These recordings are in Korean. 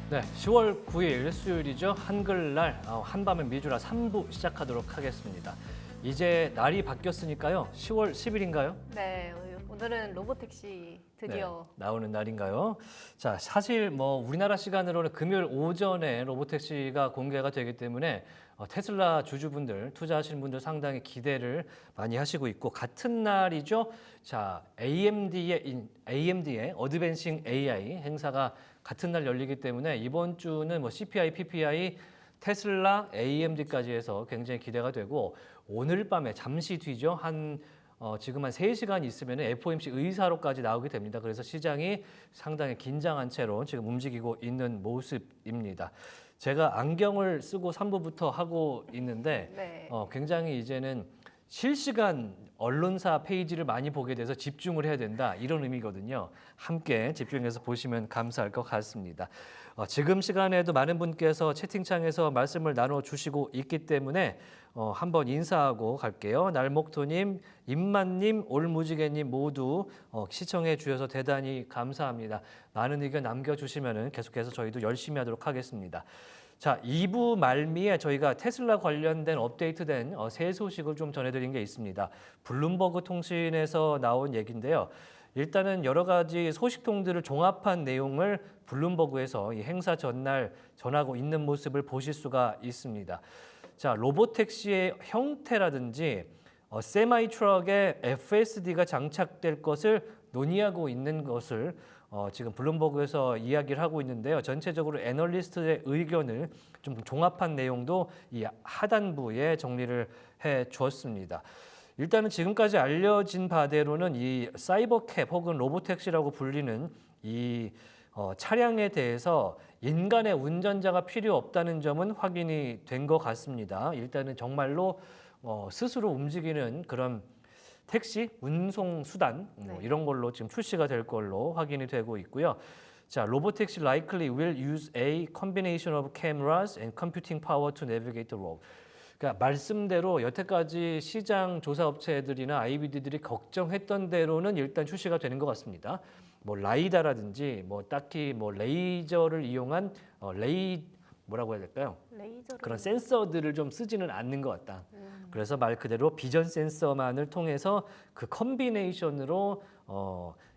네, 10월 9일 수요일이죠. 한글날 한밤의 미주라 3부 시작하도록 하겠습니다. 이제 날이 바뀌었으니까요. 10월 10일인가요? 네, 오늘은 로보택시 드디어 나오는 날인가요? 자, 사실 뭐 우리나라 시간으로는 금요일 오전에 로보택시가 공개가 되기 때문에 테슬라 주주분들, 투자하시는 분들 상당히 기대를 많이 하시고 있고 같은 날이죠. 자, AMD의 어드밴싱 AI 행사가 같은 날 열리기 때문에 이번 주는 뭐 CPI, PPI, 테슬라, AMD까지 해서 굉장히 기대가 되고 오늘 밤에 잠시 뒤죠. 지금 한 3시간 있으면 FOMC 의사로까지 나오게 됩니다. 그래서 시장이 상당히 긴장한 채로 지금 움직이고 있는 모습입니다. 제가 안경을 쓰고 3부부터 하고 있는데 네. 굉장히 이제는 실시간 언론사 페이지를 많이 보게 돼서 집중을 해야 된다 이런 의미거든요. 함께 집중해서 보시면 감사할 것 같습니다. 지금 시간에도 많은 분께서 채팅창에서 말씀을 나눠주시고 있기 때문에 한번 인사하고 갈게요. 날목토님, 임만님, 올무지개님 모두 시청해 주셔서 대단히 감사합니다. 많은 의견 남겨주시면 계속해서 저희도 열심히 하도록 하겠습니다. 자, 2부 말미에 저희가 테슬라 관련된 업데이트된 새 소식을 좀 전해드린 게 있습니다. 블룸버그 통신에서 나온 얘기인데요. 일단은 여러 가지 소식통들을 종합한 내용을 블룸버그에서 이 행사 전날 전하고 있는 모습을 보실 수가 있습니다. 자, 로보택시의 형태라든지 세마이 트럭에 FSD가 장착될 것을 논의하고 있는 것을 지금 블룸버그에서 이야기를 하고 있는데요. 전체적으로 애널리스트의 의견을 좀 종합한 내용도 이 하단부에 정리를 해 주었습니다. 일단은 지금까지 알려진 바대로는 이 사이버캡 혹은 로보택시라고 불리는 이 차량에 대해서 인간의 운전자가 필요 없다는 점은 확인이 된 것 같습니다. 일단은 정말로 스스로 움직이는 그런 택시, 운송 수단 이런 걸로 지금 출시가 될 걸로 확인이 되고 있고요. 자, 로보택시 likely will use a combination of cameras and computing power to navigate the road. 그러니까 말씀대로 여태까지 시장 조사 업체들이나 IBD들이 걱정했던 대로는 일단 출시가 되는 것 같습니다. 뭐 라이다라든지 뭐 딱히 뭐 레이저를 이용한 뭐라고 해야 될까요? 그런 센서들을 좀 쓰지는 않는 것 같다. 그래서 말 그대로 비전 센서만을 통해서 그 컨비네이션으로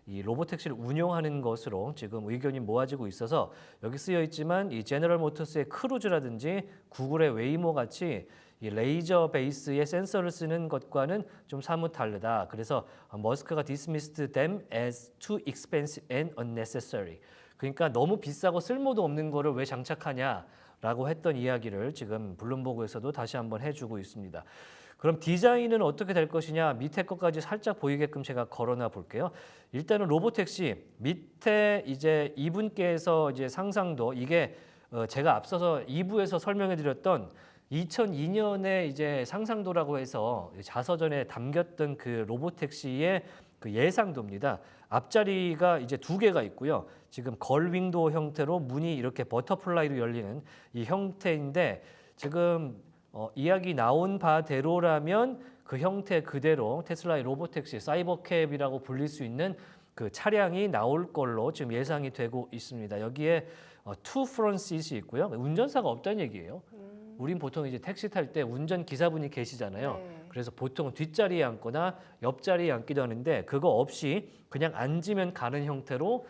이 로보택시를 운용하는 것으로 지금 의견이 모아지고 있어서 여기 쓰여 있지만 이 제너럴 모터스의 크루즈라든지 구글의 웨이모 같이 이 레이저 베이스의 센서를 쓰는 것과는 좀 사뭇 다르다. 그래서 머스크가 dismissed them as too expensive and unnecessary. 그러니까 너무 비싸고 쓸모도 없는 거를 왜 장착하냐라고 했던 이야기를 지금 블룸버그에서도 다시 한번 해주고 있습니다. 그럼 디자인은 어떻게 될 것이냐 밑에 것까지 살짝 보이게끔 제가 걸어놔 볼게요. 일단은 로보택시 밑에 이제 이분께서 이제 상상도 이게 제가 앞서서 2부에서 설명해 드렸던 2002년에 이제 상상도라고 해서 자서전에 담겼던 그 로보택시의 그 예상도입니다. 앞자리가 이제 2개가 있고요. 지금 걸윙도 형태로 문이 이렇게 버터플라이로 열리는 이 형태인데 지금 이야기 나온 바대로라면 그 형태 그대로 테슬라의 로보택시 사이버캡이라고 불릴 수 있는 그 차량이 나올 걸로 지금 예상이 되고 있습니다. 여기에 two front seat이 있고요. 운전사가 없다는 얘기예요. 우린 보통 이제 택시 탈 때 운전 기사분이 계시잖아요. 네. 그래서 보통은 뒷자리에 앉거나 옆자리에 앉기도 하는데 그거 없이 그냥 앉으면 가는 형태로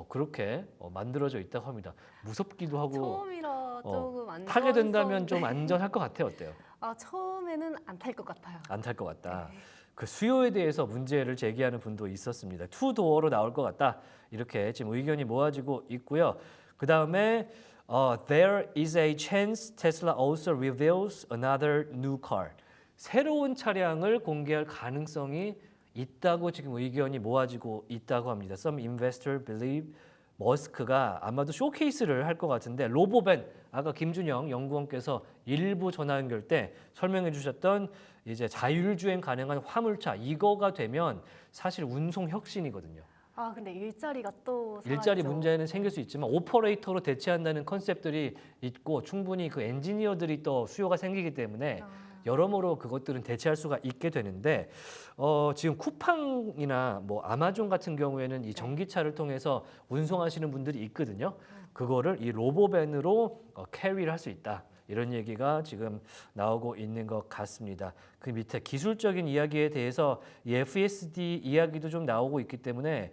그렇게 만들어져 있다고 합니다. 무섭기도 하고 처음이라 조금 안전. 타게 된다면 좀 안전할 것 같아요. 어때요? 처음에는 안 탈 것 같아요. 안 탈 것 같다. 네. 그 수요에 대해서 문제를 제기하는 분도 있었습니다. 투도어로 나올 것 같다. 이렇게 지금 의견이 모아지고 있고요. 그 다음에 there is a chance Tesla also reveals another new car. 새로운 차량을 공개할 가능성이 있다고 지금 의견이 모아지고 있다고 합니다. Some investor believe 머스크가 아마도 쇼케이스를 할 것 같은데 로보밴 아까 김준영 연구원께서 일부 전화 연결 때 설명해 주셨던 이제 자율주행 가능한 화물차 이거가 되면 사실 운송 혁신이거든요. 근데 일자리가 또 일자리 사라지죠. 문제는 생길 수 있지만 오퍼레이터로 대체한다는 컨셉들이 있고 충분히 그 엔지니어들이 또 수요가 생기기 때문에 여러모로 그것들은 대체할 수가 있게 되는데 지금 쿠팡이나 뭐 아마존 같은 경우에는 이 전기차를 통해서 운송하시는 분들이 있거든요. 그거를 이 로보밴으로 캐리를 할 수 있다. 이런 얘기가 지금 나오고 있는 것 같습니다. 그 밑에 기술적인 이야기에 대해서 이 FSD 이야기도 좀 나오고 있기 때문에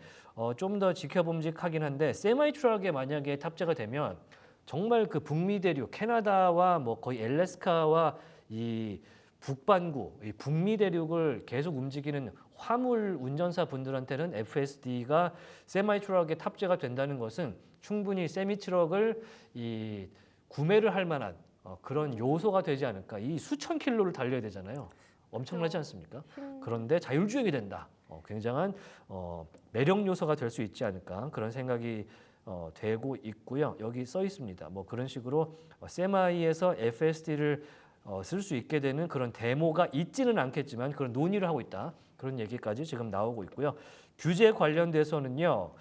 좀 더 지켜봄직하긴 한데 세마이 트럭에 만약에 탑재가 되면 정말 그 북미 대륙 캐나다와 뭐 거의 엘래스카와 이 북반구, 이 북미 대륙을 계속 움직이는 화물 운전사 분들한테는 FSD가 세마이 트럭에 탑재가 된다는 것은 충분히 세미 트럭을 이 구매를 할 만한 그런 요소가 되지 않을까. 이 수천 킬로를 달려야 되잖아요. 엄청나지 않습니까? 그런데 자율주행이 된다. 굉장한 매력 요소가 될 수 있지 않을까 그런 생각이 되고 있고요. 여기 써 있습니다. 뭐 그런 식으로 세마이에서 FSD를 쓸 수 있게 되는 그런 데모가 있지는 않겠지만 그런 논의를 하고 있다. 그런 얘기까지 지금 나오고 있고요. 규제 관련돼서는요.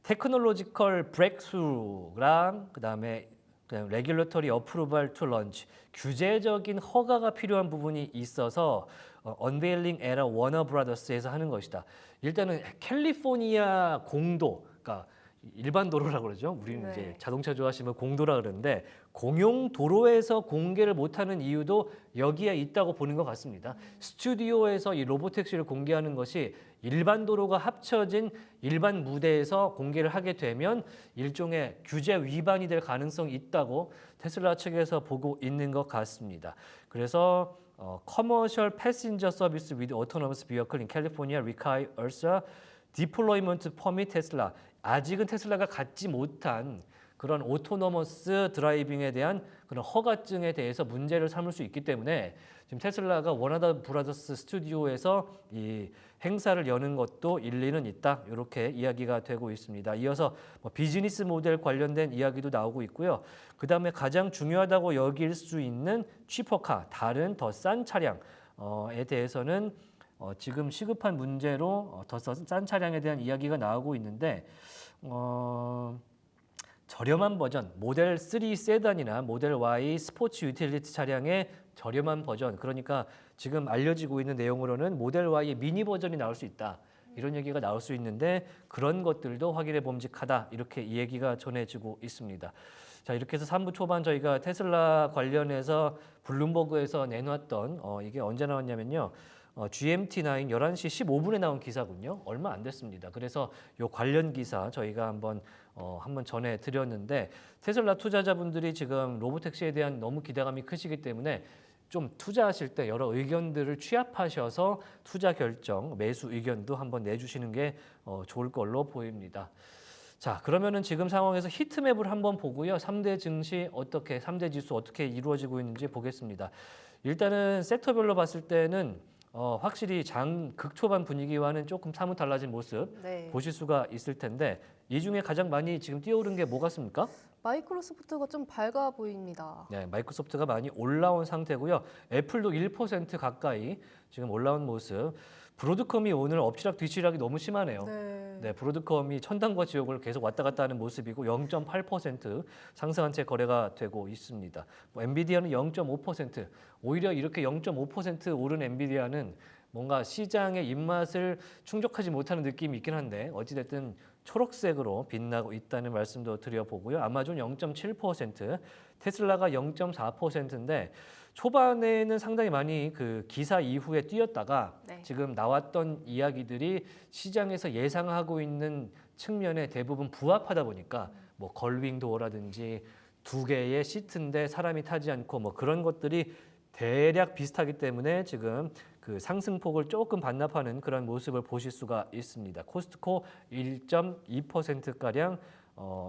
테크놀로지컬 브레이크스루랑 그다음에 레귤러터리 어프루벌 투 런치 규제적인 허가가 필요한 부분이 있어서 언베일링 에라 워너 브라더스에서 하는 것이다. 일단은 캘리포니아 공도, 그러니까 일반 도로라고 그러죠. 우리는 네. 이제 자동차 좋아하시면 공도라 그러는데 공용 도로에서 공개를 못하는 이유도 여기에 있다고 보는 것 같습니다. 스튜디오에서 이 로보택시를 공개하는 것이 일반 도로가 합쳐진 일반 무대에서 공개를 하게 되면 일종의 규제 위반이 될 가능성이 있다고 테슬라 측에서 보고 있는 것 같습니다. 그래서 Commercial Passenger Service with Autonomous Vehicle in California requires a deployment permit Tesla. 아직은 테슬라가 갖지 못한 그런 오토노머스 드라이빙에 대한 그런 허가증에 대해서 문제를 삼을 수 있기 때문에 지금 테슬라가 워너더 브라더스 스튜디오에서 이 행사를 여는 것도 일리는 있다. 이렇게 이야기가 되고 있습니다. 이어서 뭐 비즈니스 모델 관련된 이야기도 나오고 있고요. 그 다음에 가장 중요하다고 여길 수 있는 취퍼카, 다른 더 싼 차량에 대해서는 지금 시급한 문제로 더 싼 차량에 대한 이야기가 나오고 있는데 저렴한 버전, 모델 3 세단이나 모델 Y 스포츠 유틸리티 차량의 저렴한 버전, 그러니까 지금 알려지고 있는 내용으로는 모델 Y의 미니 버전이 나올 수 있다. 이런 얘기가 나올 수 있는데 그런 것들도 확인해 봄직하다. 이렇게 이 얘기가 전해지고 있습니다. 자, 이렇게 해서 3부 초반 저희가 테슬라 관련해서 블룸버그에서 내놨던 이게 언제 나왔냐면요. GMT9 11시 15분에 나온 기사군요. 얼마 안 됐습니다. 그래서 요 관련 기사 저희가 한번 전해드렸는데 테슬라 투자자분들이 지금 로보택시에 대한 너무 기대감이 크시기 때문에 좀 투자하실 때 여러 의견들을 취합하셔서 투자 결정, 매수 의견도 한번 내주시는 게 좋을 걸로 보입니다. 자, 그러면은 지금 상황에서 히트맵을 한번 보고요. 3대 증시 어떻게, 3대 지수 어떻게 이루어지고 있는지 보겠습니다. 일단은 섹터별로 봤을 때는 확실히 극초반 분위기와는 조금 사뭇 달라진 모습 네. 보실 수가 있을 텐데 이 중에 가장 많이 지금 뛰어오른 게 뭐가 있습니까? 마이크로소프트가 좀 밝아 보입니다. 네, 마이크로소프트가 많이 올라온 상태고요. 애플도 1% 가까이 지금 올라온 모습. 브로드컴이 오늘 엎치락 뒤치락이 너무 심하네요. 네, 브로드컴이 천당과 지옥을 계속 왔다 갔다 하는 모습이고 0.8% 상승한 채 거래가 되고 있습니다. 엔비디아는 0.5%. 오히려 이렇게 0.5% 오른 엔비디아는 뭔가 시장의 입맛을 충족하지 못하는 느낌이 있긴 한데 어찌됐든 초록색으로 빛나고 있다는 말씀도 드려보고요. 아마존 0.7%, 테슬라가 0.4%인데 초반에는 상당히 많이 그 기사 이후에 뛰었다가 네. 지금 나왔던 이야기들이 시장에서 예상하고 있는 측면에 대부분 부합하다 보니까 뭐 걸윙 도어라든지 두 개의 시트인데 사람이 타지 않고 뭐 그런 것들이 대략 비슷하기 때문에 지금 그 상승폭을 조금 반납하는 그런 모습을 보실 수가 있습니다. 코스트코 1.2%가량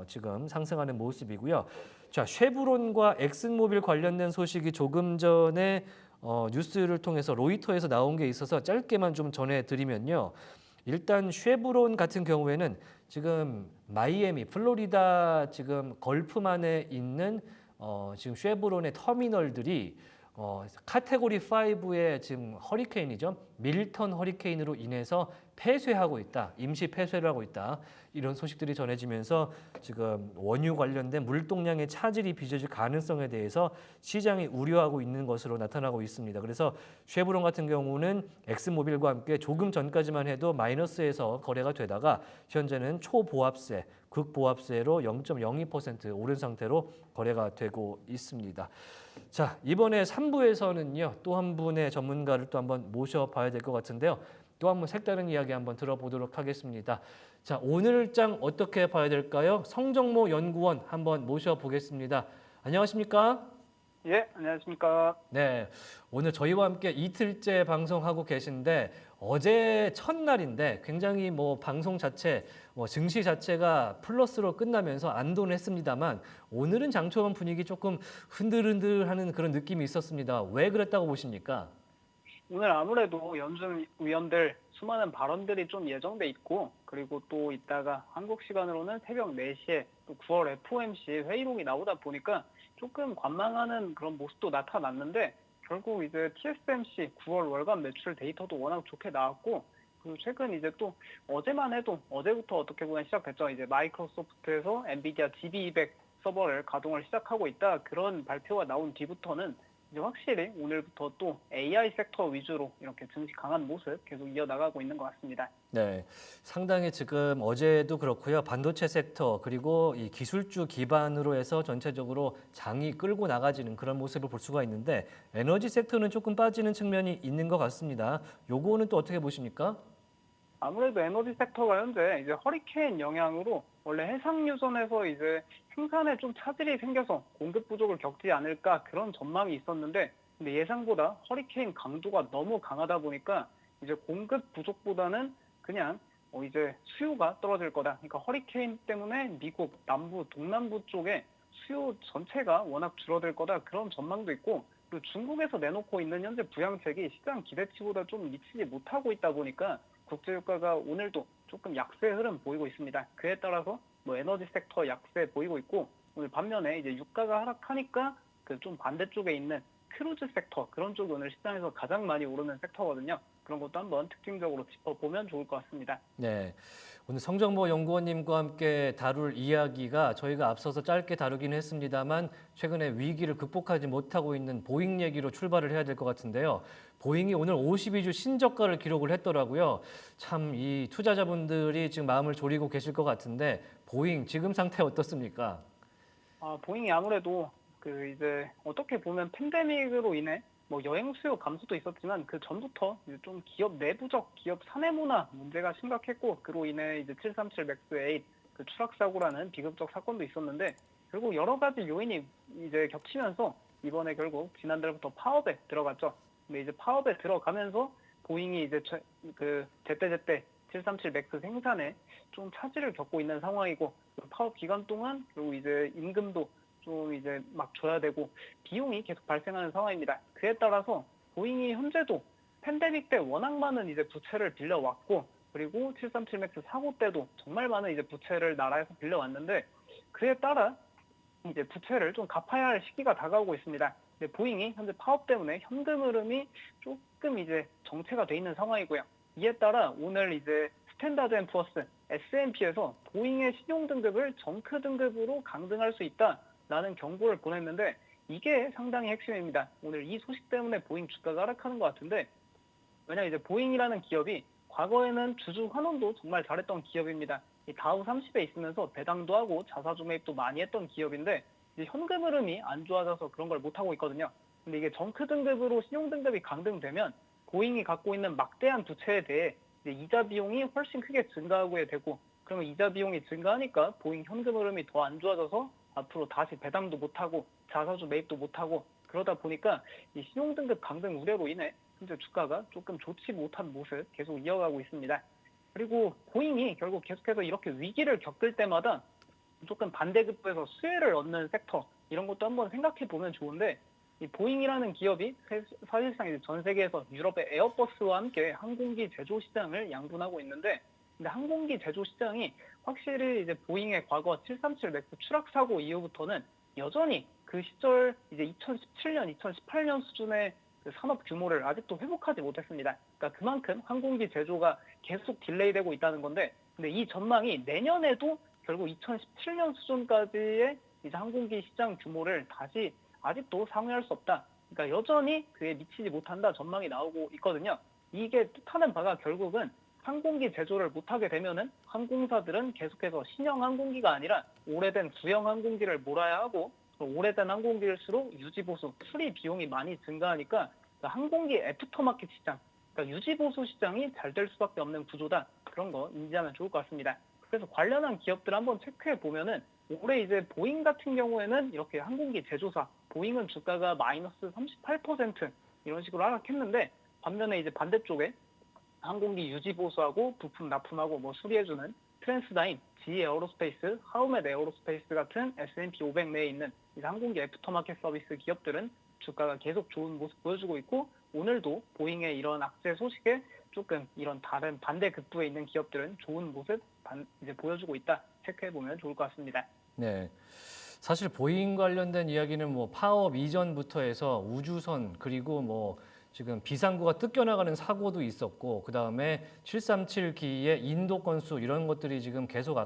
지금 상승하는 모습이고요. 자, 쉐브론과 엑슨모빌 관련된 소식이 조금 전에 뉴스를 통해서 로이터에서 나온 게 있어서 짧게만 좀 전해드리면요. 일단 쉐브론 같은 경우에는 지금 마이애미, 플로리다 지금 걸프만에 있는 지금 쉐브론의 터미널들이 카테고리 5의 지금 허리케인이죠. 밀턴 허리케인으로 인해서 폐쇄하고 있다, 임시 폐쇄를 하고 있다 이런 소식들이 전해지면서 지금 원유 관련된 물동량의 차질이 빚어질 가능성에 대해서 시장이 우려하고 있는 것으로 나타나고 있습니다. 그래서 쉐브론 같은 경우는 엑스모빌과 함께 조금 전까지만 해도 마이너스에서 거래가 되다가 현재는 초보합세, 극보합세로 0.02% 오른 상태로 거래가 되고 있습니다. 자, 이번에 3부에서는요. 또 한 분의 전문가를 또 한번 모셔봐야 될 것 같은데요. 또 한 번 색다른 이야기 한번 들어보도록 하겠습니다. 자, 오늘장 어떻게 봐야 될까요? 성정모 연구원 한번 모셔보겠습니다. 안녕하십니까? 예, 안녕하십니까. 네, 오늘 저희와 함께 이틀째 방송하고 계신데 어제 첫날인데 굉장히 뭐 방송 자체, 증시 자체가 플러스로 끝나면서 안도는 했습니다만 오늘은 장초반 분위기 조금 흔들흔들하는 그런 느낌이 있었습니다. 왜 그랬다고 보십니까? 오늘 아무래도 연준 위원들 수많은 발언들이 좀 예정돼 있고, 그리고 또 이따가 한국 시간으로는 새벽 4시에 또 9월 FOMC 회의록이 나오다 보니까 조금 관망하는 그런 모습도 나타났는데, 결국 이제 TSMC 9월 월간 매출 데이터도 워낙 좋게 나왔고, 그리고 최근 이제 또 어제만 해도 어제부터 어떻게 보면 시작됐죠. 이제 마이크로소프트에서 엔비디아 GB200 서버를 가동을 시작하고 있다. 그런 발표가 나온 뒤부터는 이제 확실히 오늘부터 또 AI 섹터 위주로 이렇게 증시 강한 모습 계속 이어나가고 있는 것 같습니다. 네, 상당히 지금 어제도 그렇고요. 반도체 섹터 그리고 이 기술주 기반으로 해서 전체적으로 장이 끌고 나가지는 그런 모습을 볼 수가 있는데 에너지 섹터는 조금 빠지는 측면이 있는 것 같습니다. 요거는 또 어떻게 보십니까? 아무래도 에너지 섹터가 현재 이제 허리케인 영향으로 원래 해상유선에서 이제 생산에 좀 차질이 생겨서 공급 부족을 겪지 않을까 그런 전망이 있었는데, 근데 예상보다 허리케인 강도가 너무 강하다 보니까 이제 공급 부족보다는 그냥 이제 수요가 떨어질 거다. 그러니까 허리케인 때문에 미국 남부, 동남부 쪽에 수요 전체가 워낙 줄어들 거다. 그런 전망도 있고, 그리고 중국에서 내놓고 있는 현재 부양책이 시장 기대치보다 좀 미치지 못하고 있다 보니까 국제유가가 오늘도 조금 약세 흐름 보이고 있습니다. 그에 따라서 에너지 섹터 약세 보이고 있고, 오늘 반면에 이제 유가가 하락하니까 그 좀 반대쪽에 있는 크루즈 섹터, 그런 쪽이 오늘 시장에서 가장 많이 오르는 섹터거든요. 그런 것도 한번 특징적으로 짚어보면 좋을 것 같습니다. 네, 오늘 성정모 연구원님과 함께 다룰 이야기가 저희가 앞서서 짧게 다루긴 했습니다만 최근에 위기를 극복하지 못하고 있는 보잉 얘기로 출발을 해야 될 것 같은데요. 보잉이 오늘 52주 신저가를 기록을 했더라고요. 참 이 투자자분들이 지금 마음을 졸이고 계실 것 같은데 보잉 지금 상태 어떻습니까? 보잉이 아무래도 그 이제 어떻게 보면 팬데믹으로 인해 여행 수요 감소도 있었지만 그 전부터 이제 좀 기업 내부적 기업 사내 문화 문제가 심각했고, 그로 인해 이제 737 맥스 8 그 추락 사고라는 비극적 사건도 있었는데, 결국 여러 가지 요인이 이제 겹치면서 이번에 결국 지난달부터 파업에 들어갔죠. 근데 이제 파업에 들어가면서 보잉이 이제 제때 737 맥스 생산에 좀 차질을 겪고 있는 상황이고, 파업 기간 동안 그리고 이제 임금도 좀 이제 막 줘야 되고 비용이 계속 발생하는 상황입니다. 그에 따라서 보잉이 현재도 팬데믹 때 워낙 많은 이제 부채를 빌려왔고, 그리고 737 맥스 사고 때도 정말 많은 이제 부채를 나라에서 빌려왔는데, 그에 따라 이제 부채를 좀 갚아야 할 시기가 다가오고 있습니다. 근데 보잉이 현재 파업 때문에 현금 흐름이 조금 이제 정체가 돼 있는 상황이고요. 이에 따라 오늘 이제 스탠다드 앤 푸어스 S&P에서 보잉의 신용 등급을 정크 등급으로 강등할 수 있다라는 경고를 보냈는데, 이게 상당히 핵심입니다. 오늘 이 소식 때문에 보잉 주가가 하락하는 것 같은데, 왜냐면 이제 보잉이라는 기업이 과거에는 주주 환원도 정말 잘했던 기업입니다. 이 다우 30에 있으면서 배당도 하고 자사주 매입도 많이 했던 기업인데, 이제 현금 흐름이 안 좋아져서 그런 걸 못하고 있거든요. 근데 이게 정크 등급으로 신용 등급이 강등되면 보잉이 갖고 있는 막대한 부채에 대해 이제 이자 비용이 훨씬 크게 증가하게 되고, 그러면 이자 비용이 증가하니까 보잉 현금 흐름이 더 안 좋아져서 앞으로 다시 배당도 못하고 자사주 매입도 못하고, 그러다 보니까 이 신용 등급 강등 우려로 인해 현재 주가가 조금 좋지 못한 모습 계속 이어가고 있습니다. 그리고 보잉이 결국 계속해서 이렇게 위기를 겪을 때마다 조금 반대급부에서 수혜를 얻는 섹터, 이런 것도 한번 생각해 보면 좋은데, 이 보잉이라는 기업이 사실상 이제 전 세계에서 유럽의 에어버스와 함께 항공기 제조 시장을 양분하고 있는데, 근데 항공기 제조 시장이 확실히 이제 보잉의 과거 737 맥스 추락 사고 이후부터는 여전히 그 시절 이제 2017년, 2018년 수준의 그 산업 규모를 아직도 회복하지 못했습니다. 그러니까 그만큼 항공기 제조가 계속 딜레이되고 있다는 건데, 근데 이 전망이 내년에도 결국 2017년 수준까지의 이제 항공기 시장 규모를 다시 아직도 상회할 수 없다. 그러니까 여전히 그에 미치지 못한다 전망이 나오고 있거든요. 이게 뜻하는 바가 결국은 항공기 제조를 못하게 되면은 항공사들은 계속해서 신형 항공기가 아니라 오래된 구형 항공기를 몰아야 하고, 오래된 항공기일수록 유지 보수, 수리 비용이 많이 증가하니까 항공기 애프터마켓 시장, 그러니까 유지 보수 시장이 잘 될 수밖에 없는 구조다. 그런 거 인지하면 좋을 것 같습니다. 그래서 관련한 기업들 한번 체크해 보면은 올해 이제 보잉 같은 경우에는 이렇게 항공기 제조사, 보잉은 주가가 마이너스 38% 이런 식으로 하락했는데, 반면에 이제 반대쪽에 항공기 유지 보수하고 부품 납품하고 뭐 수리해주는 트랜스다임, GE 에어로스페이스, 하우멧 에어로스페이스 같은 S&P 500 내에 있는 이제 항공기 애프터마켓 서비스 기업들은 주가가 계속 좋은 모습 보여주고 있고, 오늘도 보잉의 이런 악재 소식에 조금 이런 다른 반대 극부에 있는 기업들은 좋은 모습 이제 보여주고 있다. 체크해 보면 좋을 것 같습니다. 네. 사실 보잉 관련된 이야기는 뭐 파업 이전부터 해서 우주선 그리고 뭐 지금 비상구가 뜯겨나가는 사고도 있었고, 그 다음에 737기의 인도 건수 이런 것들이 지금 계속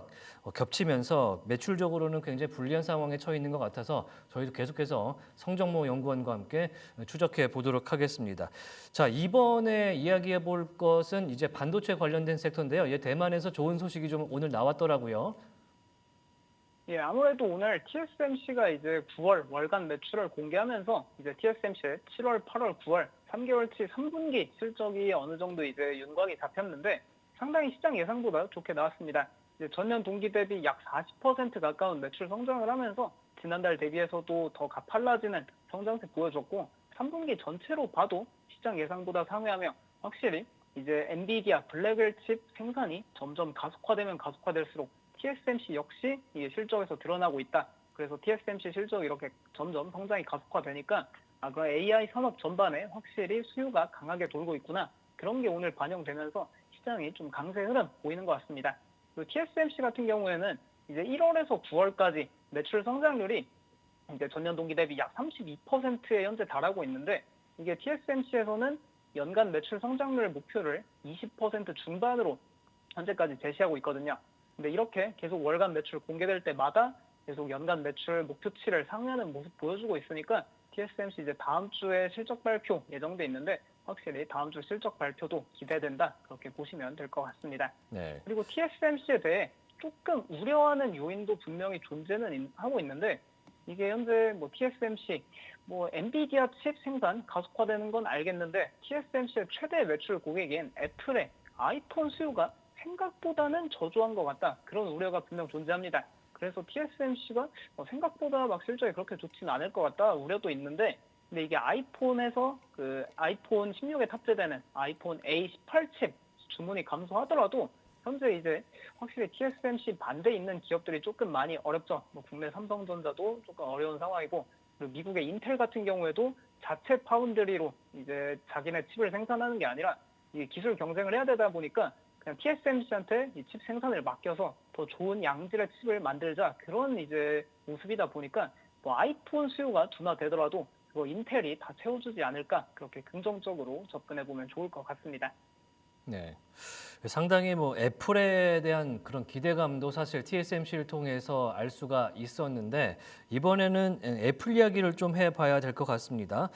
겹치면서 매출적으로는 굉장히 불리한 상황에 처해 있는 것 같아서 저희도 계속해서 성정모 연구원과 함께 추적해 보도록 하겠습니다. 자, 이번에 이야기해 볼 것은 이제 반도체 관련된 섹터인데요. 대만에서 좋은 소식이 좀 오늘 나왔더라고요. 예, 아무래도 오늘 TSMC가 이제 9월 월간 매출을 공개하면서 이제 TSMC의 7월, 8월, 9월 3개월치 3분기 실적이 어느 정도 이제 윤곽이 잡혔는데 상당히 시장 예상보다 좋게 나왔습니다. 이제 전년 동기 대비 약 40% 가까운 매출 성장을 하면서 지난달 대비해서도 더 가팔라지는 성장세 보여줬고, 3분기 전체로 봐도 시장 예상보다 상회하며 확실히 이제 엔비디아 블랙웰 칩 생산이 점점 가속화되면 가속화될수록 TSMC 역시 이게 실적에서 드러나고 있다. 그래서 TSMC 실적이 이렇게 점점 성장이 가속화되니까 그런 AI 산업 전반에 확실히 수요가 강하게 돌고 있구나. 그런 게 오늘 반영되면서 시장이 좀 강세 흐름 보이는 것 같습니다. 그리고 TSMC 같은 경우에는 이제 1월에서 9월까지 매출 성장률이 이제 전년 동기 대비 약 32%에 현재 달하고 있는데, 이게 TSMC에서는 연간 매출 성장률 목표를 20% 중반으로 현재까지 제시하고 있거든요. 근데 이렇게 계속 월간 매출 공개될 때마다 계속 연간 매출 목표치를 상회하는 모습 보여주고 있으니까 TSMC 이제 다음 주에 실적 발표 예정돼 있는데 확실히 다음 주 실적 발표도 기대된다. 그렇게 보시면 될 것 같습니다. 네. 그리고 TSMC에 대해 조금 우려하는 요인도 분명히 존재는 하고 있는데, 이게 현재 뭐 TSMC, 뭐 엔비디아 칩 생산 가속화되는 건 알겠는데 TSMC의 최대 매출 고객인 애플의 아이폰 수요가 생각보다는 저조한 것 같다. 그런 우려가 분명 존재합니다. 그래서 TSMC가 생각보다 막 실적이 그렇게 좋지는 않을 것 같다 우려도 있는데, 근데 이게 아이폰에서 그 아이폰 16에 탑재되는 아이폰 A18 칩 주문이 감소하더라도 현재 이제 확실히 TSMC 반대에 있는 기업들이 조금 많이 어렵죠. 뭐 국내 삼성전자도 조금 어려운 상황이고, 그리고 미국의 인텔 같은 경우에도 자체 파운드리로 이제 자기네 칩을 생산하는 게 아니라 이게 기술 경쟁을 해야 되다 보니까 그냥 TSMC한테 이 칩 생산을 맡겨서 더 좋은 양질의 칩을 만들자, 그런 이제 모습이다 보니까 뭐 아이폰 수요가 둔화되더라도 그거 인텔이 다 채워주지 않을까, 그렇게 긍정적으로 접근해 보면 좋을 것 같습니다. 네. 상당히 뭐 애플에 대한 그런 기대감도 사실 TSMC를 통해서 알 수가 있었는데, 이번에는 애플 이야기를 좀 해봐야 될 것 같습니다.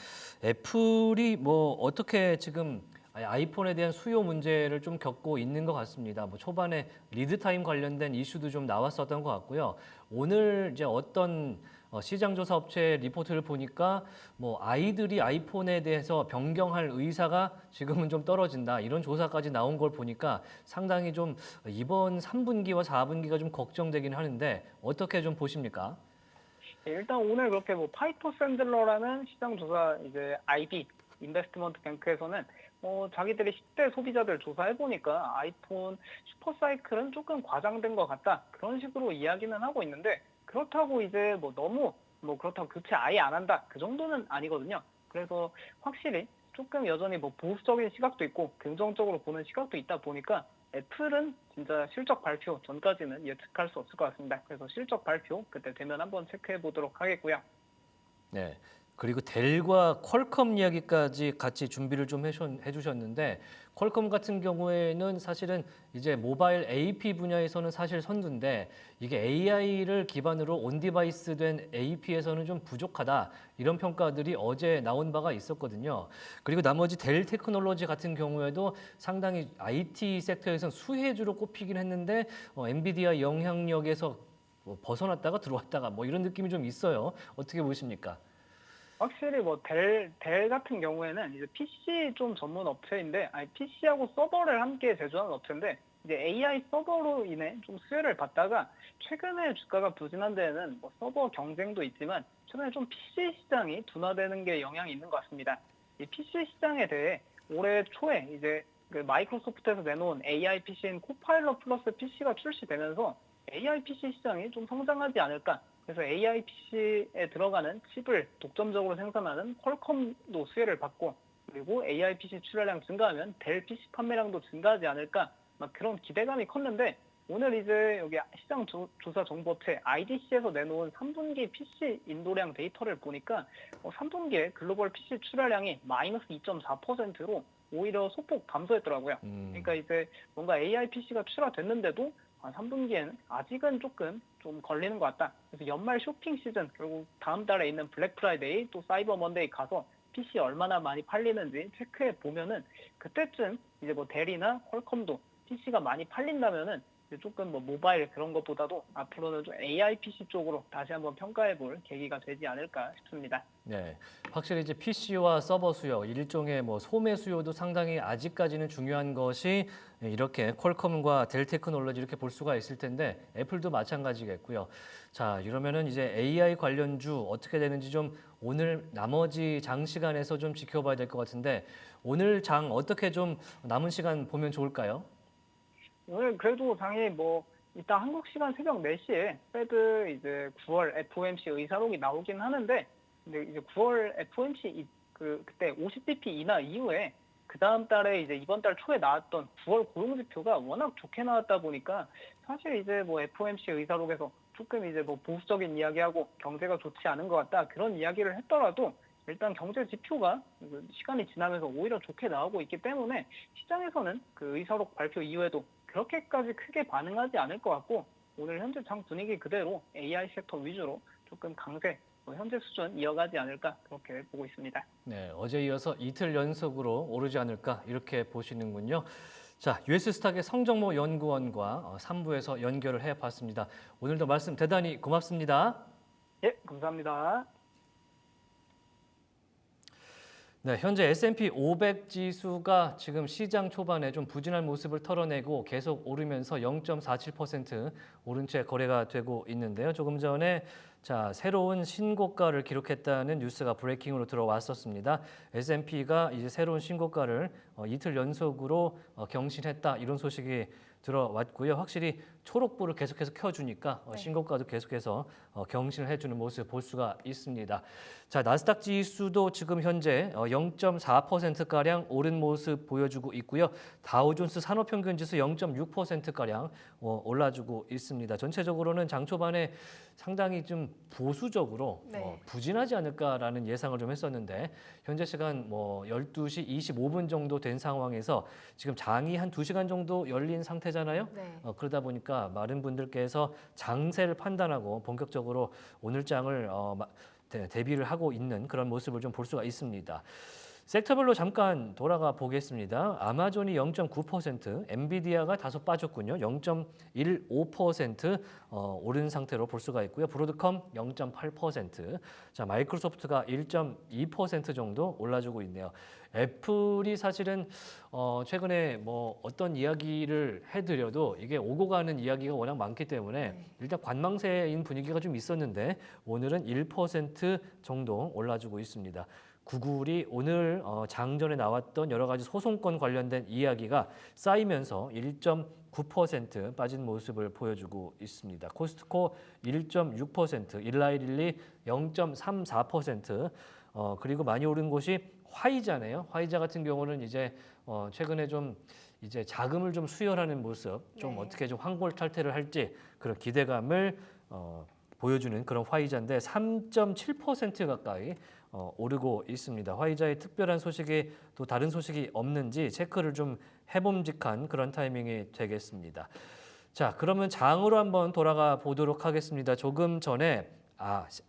애플이 뭐 어떻게 지금 아이폰에 대한 수요 문제를 좀 겪고 있는 것 같습니다. 뭐 초반에 리드 타임 관련된 이슈도 좀 나왔었던 것 같고요. 오늘 이제 어떤 시장 조사 업체 리포트를 보니까 뭐 아이들이 아이폰에 대해서 변경할 의사가 지금은 좀 떨어진다, 이런 조사까지 나온 걸 보니까 상당히 좀 이번 3분기와 4분기가 좀 걱정되긴 하는데 어떻게 좀 보십니까? 예, 일단 오늘 그렇게 뭐 파이터 샌들러라는 시장 조사 이제 IB 인베스트먼트 뱅크에서는 자기들이 10대 소비자들 조사해 보니까 아이폰 슈퍼 사이클은 조금 과장된 것 같다, 그런 식으로 이야기는 하고 있는데, 그렇다고 이제 뭐 너무 뭐 그렇다고 교체 아예 안 한다, 그 정도는 아니거든요. 그래서 확실히 조금 여전히 뭐 보수적인 시각도 있고 긍정적으로 보는 시각도 있다 보니까 애플은 진짜 실적 발표 전까지는 예측할 수 없을 것 같습니다. 그래서 실적 발표 그때 되면 한번 체크해 보도록 하겠고요. 네. 그리고 델과 퀄컴 이야기까지 같이 준비를 좀 해주셨는데 퀄컴 같은 경우에는 사실은 이제 모바일 AP 분야에서는 사실 선두인데 이게 AI를 기반으로 온 디바이스 된 AP에서는 좀 부족하다 이런 평가들이 어제 나온 바가 있었거든요. 그리고 나머지 델 테크놀로지 같은 경우에도 상당히 IT 섹터에서 수혜주로 꼽히긴 했는데 엔비디아 영향력에서 뭐 벗어났다가 들어왔다가 뭐 이런 느낌이 좀 있어요. 어떻게 보십니까? 확실히 뭐 델 같은 경우에는 이제 PC 좀 전문 업체인데, 아니 PC하고 서버를 함께 제조하는 업체인데 이제 AI 서버로 인해 좀 수혜를 받다가 최근에 주가가 부진한 데에는 뭐 서버 경쟁도 있지만 최근에 좀 PC 시장이 둔화되는 게 영향이 있는 것 같습니다. 이 PC 시장에 대해 올해 초에 이제 그 마이크로소프트에서 내놓은 AI PC인 코파일럿 플러스 PC가 출시되면서 AI PC 시장이 좀 성장하지 않을까. 그래서 AI PC에 들어가는 칩을 독점적으로 생산하는 퀄컴도 수혜를 받고, 그리고 AI PC 출하량 증가하면 델 PC 판매량도 증가하지 않을까, 막 그런 기대감이 컸는데, 오늘 이제 여기 시장 조사 정보업체 IDC에서 내놓은 3분기 PC 인도량 데이터를 보니까 3분기에 글로벌 PC 출하량이 마이너스 2.4%로 오히려 소폭 감소했더라고요. 그러니까 이제 뭔가 AI PC가 출하됐는데도 3분기에는 아직은 조금 좀 걸리는 것 같다. 그래서 연말 쇼핑 시즌, 그리고 다음 달에 있는 블랙 프라이데이 또 사이버 먼데이 가서 PC 얼마나 많이 팔리는지 체크해 보면은 그때쯤 이제 뭐 델이나 퀄컴도 PC가 많이 팔린다면은 이제 조금 뭐 모바일 그런 것보다도 앞으로는 좀 AI PC 쪽으로 다시 한번 평가해 볼 계기가 되지 않을까 싶습니다. 네, 확실히 이제 PC와 서버 수요, 일종의 뭐 소매 수요도 상당히 아직까지는 중요한 것이 이렇게 퀄컴과 델 테크놀로지 이렇게 볼 수가 있을 텐데 애플도 마찬가지겠고요. 자, 이러면은 이제 AI 관련주 어떻게 되는지 좀 오늘 나머지 장 시간에서 좀 지켜봐야 될 것 같은데 오늘 장 어떻게 좀 남은 시간 보면 좋을까요? 오늘 그래도 당연히 뭐 이따 한국 시간 새벽 4시에 페드 이제 9월 FOMC 의사록이 나오긴 하는데, 근데 이제 9월 FOMC 그때 50bp 인하 이후에 그 다음 달에 이제 이번 달 초에 나왔던 9월 고용 지표가 워낙 좋게 나왔다 보니까 사실 이제 뭐 FOMC 의사록에서 조금 이제 뭐 보수적인 이야기하고 경제가 좋지 않은 것 같다 그런 이야기를 했더라도 일단 경제 지표가 시간이 지나면서 오히려 좋게 나오고 있기 때문에 시장에서는 그 의사록 발표 이후에도 그렇게까지 크게 반응하지 않을 것 같고, 오늘 현재 장 분위기 그대로 AI 섹터 위주로 조금 강세, 현재 수준 이어가지 않을까 그렇게 보고 있습니다. 네, 어제 이어서 이틀 연속으로 오르지 않을까 이렇게 보시는군요. 자, US 스탁의 성정모 연구원과 3부에서 연결을 해봤습니다. 오늘도 말씀 대단히 고맙습니다. 예, 감사합니다. 네, 현재 S&P 500 지수가 지금 시장 초반에 좀 부진한 모습을 털어내고 계속 오르면서 0.47% 오른 채 거래가 되고 있는데요. 조금 전에 새로운 신고가를 기록했다는 뉴스가 브레이킹으로 들어왔었습니다. S&P가 이제 새로운 신고가를 이틀 연속으로 경신했다 이런 소식이 들어왔고요. 확실히 초록불을 계속해서 켜주니까 신고가도 계속해서 경신을 해주는 모습 볼 수가 있습니다. 자, 나스닥 지수도 지금 현재 0.4%가량 오른 모습 보여주고 있고요. 다우존스 산업평균지수 0.6%가량 올라주고 있습니다. 전체적으로는 장 초반에 상당히 좀 보수적으로 부진하지 않을까라는 예상을 좀 했었는데 현재 시간 12시 25분 정도 된 상황에서 지금 장이 한 2시간 정도 열린 상태잖아요. 네. 그러다 보니까 많은 분들께서 장세를 판단하고 본격적으로 오늘 장을 대비를 하고 있는 그런 모습을 좀 볼 수가 있습니다. 섹터별로 잠깐 돌아가 보겠습니다. 아마존이 0.9%, 엔비디아가 다소 빠졌군요. 0.15% 오른 상태로 볼 수가 있고요. 브로드컴 0.8%, 자, 마이크로소프트가 1.2% 정도 올라주고 있네요. 애플이 사실은 최근에 뭐 어떤 이야기를 해드려도 이게 오고 가는 이야기가 워낙 많기 때문에 일단 관망세인 분위기가 좀 있었는데 오늘은 1% 정도 올라주고 있습니다. 구글이 오늘 장전에 나왔던 여러 가지 소송권 관련된 이야기가 쌓이면서 1.9% 빠진 모습을 보여주고 있습니다. 코스트코 1.6%, 일라이릴리 0.34%, 그리고 많이 오른 곳이 화이자네요. 화이자 같은 경우는 이제 최근에 좀 이제 자금을 좀 수혈하는 모습, 좀 어떻게 좀 환골탈태를 할지 그런 기대감을 보여주는 그런 화이자인데 3.7% 가까이 오르고 있습니다. 화이자의 특별한 소식이 또 다른 소식이 없는지 체크를 좀 해봄직한 그런 타이밍이 되겠습니다. 자, 그러면 장으로 한번 돌아가 보도록 하겠습니다. 조금 전에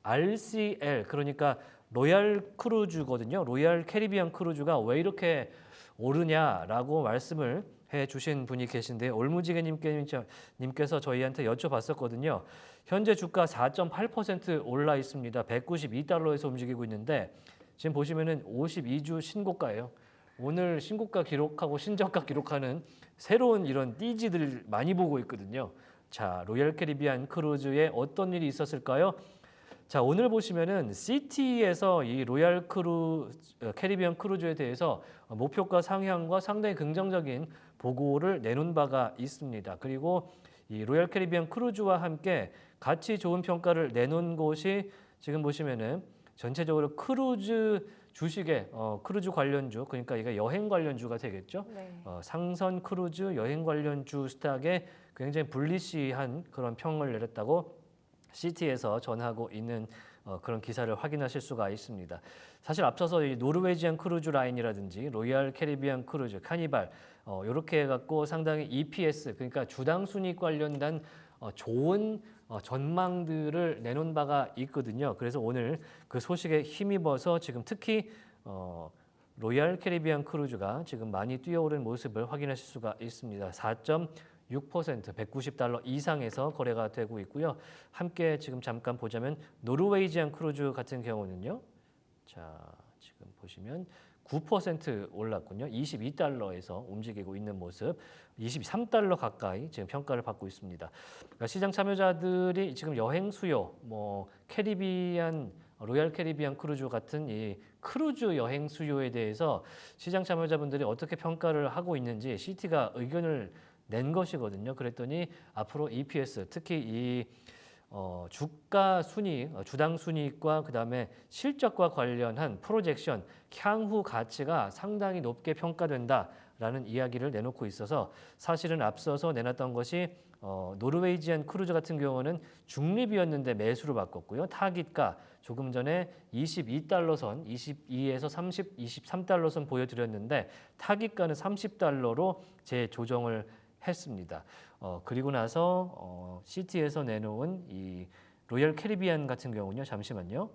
RCL 그러니까 로얄 크루즈거든요. 로얄 캐리비안 크루즈가 왜 이렇게 오르냐라고 말씀을 해주신 분이 계신데 올무지개님께서 저희한테 여쭤봤었거든요. 현재 주가 4.8% 올라 있습니다. 192달러에서 움직이고 있는데 지금 보시면은 52주 신고가예요. 오늘 신고가 기록하고 신저가 기록하는 새로운 이런 띠지들 많이 보고 있거든요. 자, 로얄 캐리비안 크루즈에 어떤 일이 있었을까요? 자, 오늘 보시면은 시티에서 이 로얄 캐리비안 크루즈에 대해서 목표가 상향과 상당히 긍정적인 보고를 내놓은 바가 있습니다. 그리고 이 로얄 캐리비안 크루즈와 함께 같이 좋은 평가를 내놓은 곳이 지금 보시면은 전체적으로 크루즈 주식의 크루즈 관련주, 그러니까 이게 여행 관련주가 되겠죠. 네. 상선 크루즈 여행 관련주 스탁에 굉장히 불리시한 그런 평을 내렸다고 시티에서 전하고 있는 그런 기사를 확인하실 수가 있습니다. 사실 앞서서 이 노르웨지안 크루즈 라인이라든지 로얄 캐리비안 크루즈, 카니발 이렇게 해갖고 상당히 EPS 그러니까 주당 순이익 관련된 좋은 전망들을 내놓은 바가 있거든요. 그래서 오늘 그 소식에 힘입어서 지금 특히 로얄 캐리비안 크루즈가 지금 많이 뛰어오른 모습을 확인하실 수가 있습니다. 4.6% 190달러 이상에서 거래가 되고 있고요. 함께 지금 잠깐 보자면 노르웨이지안 크루즈 같은 경우는요. 자, 지금 보시면 9% 올랐군요. 22달러에서 움직이고 있는 모습, 23달러 가까이 지금 평가를 받고 있습니다. 그러니까 시장 참여자들이 지금 여행 수요, 로얄 캐리비안 크루즈 같은 이 크루즈 여행 수요에 대해서 시장 참여자분들이 어떻게 평가를 하고 있는지 시티가 의견을 낸 것이거든요. 그랬더니 앞으로 EPS, 특히 이 주가 순이익, 주당 순이익과 그다음에 실적과 관련한 프로젝션, 향후 가치가 상당히 높게 평가된다라는 이야기를 내놓고 있어서 사실은 앞서서 내놨던 것이 노르웨이지안 크루즈 같은 경우는 중립이었는데 매수로 바꿨고요. 타깃가 조금 전에 22달러 선, 22에서 30, 23달러 선 보여드렸는데 타깃가는 30달러로 재조정을 했습니다. 그리고 나서 시티에서 내놓은 이 로얄 캐리비안 같은 경우는요. 잠시만요.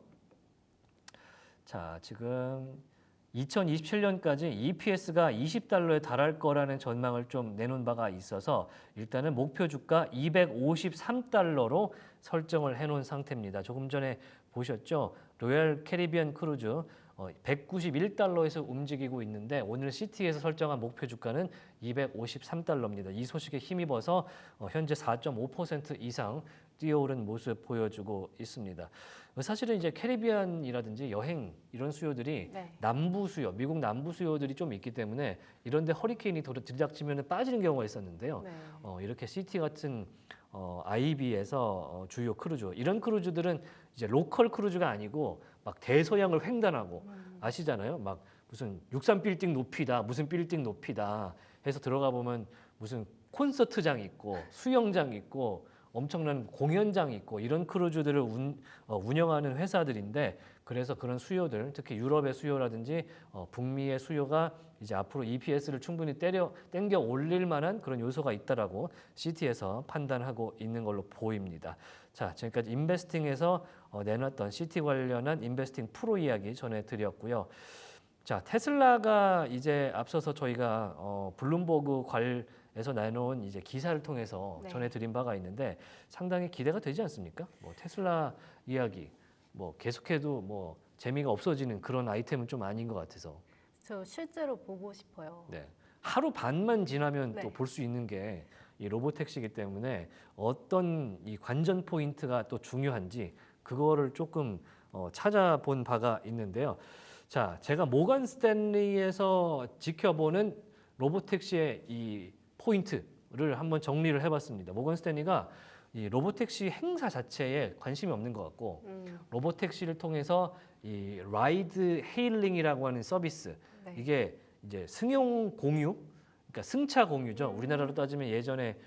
자, 지금 2027년까지 EPS가 20달러에 달할 거라는 전망을 좀 내놓은 바가 있어서 일단은 목표 주가 253달러로 설정을 해놓은 상태입니다. 조금 전에 보셨죠? 로얄 캐리비안 크루즈 191달러에서 움직이고 있는데 오늘 시티에서 설정한 목표 주가는 253달러입니다. 이 소식에 힘입어서 현재 4.5% 이상 뛰어오른 모습 보여주고 있습니다. 사실은 이제 캐리비안이라든지 여행 이런 수요들이 네. 남부 수요, 미국 남부 수요들이 좀 있기 때문에 이런데 허리케인이 들이닥치면 빠지는 경우가 있었는데요. 네. 이렇게 시티 같은 IB에서 주요 크루즈 이런 크루즈들은 이제 로컬 크루즈가 아니고 막 대서양을 횡단하고 아시잖아요. 막 무슨 63 빌딩 높이다, 무슨 빌딩 높이다 해서 들어가 보면 무슨 콘서트장 있고 수영장 있고 엄청난 공연장 있고 이런 크루즈들을 운영하는 회사들인데 그래서 그런 수요들 특히 유럽의 수요라든지 북미의 수요가 이제 앞으로 EPS를 충분히 땡겨 올릴 만한 그런 요소가 있다라고 시티에서 판단하고 있는 걸로 보입니다. 자, 지금까지 인베스팅에서 내놨던 시티 관련한 인베스팅 프로 이야기 전해드렸고요. 자, 테슬라가 이제 앞서서 저희가 블룸버그 에서 내놓은 이제 기사를 통해서 네. 전해드린 바가 있는데 상당히 기대가 되지 않습니까? 테슬라 이야기 계속해도 재미가 없어지는 그런 아이템은 좀 아닌 것 같아서. 저 실제로 보고 싶어요. 네. 하루 반만 지나면 네. 또 볼 수 있는 게 이 로보택시이기 때문에 어떤 이 관전 포인트가 또 중요한지 그거를 조금 찾아본 바가 있는데요. 자, 제가 모건 스탠리에서 지켜보는 로보택시의 이 포인트를 한번 정리를 해봤습니다. 모건 스탠리가 이 로보택시 행사 자체에 관심이 없는 것 같고 로보택시를 통해서 이 라이드 헤일링이라고 하는 서비스 네. 이게 이제 승용 공유, 그러니까 승차 공유죠. 우리나라로 따지면 예전에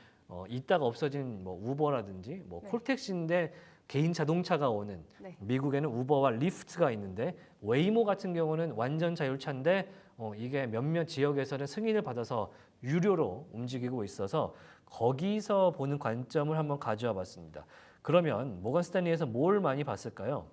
있다가 없어진 우버라든지 네. 콜택시인데 개인 자동차가 오는 네. 미국에는 우버와 리프트가 있는데 웨이모 같은 경우는 완전 자율차인데 이게 몇몇 지역에서는 승인을 받아서 유료로 움직이고 있어서 거기서 보는 관점을 한번 가져와 봤습니다. 그러면 모건 스탠리에서 뭘 많이 봤을까요?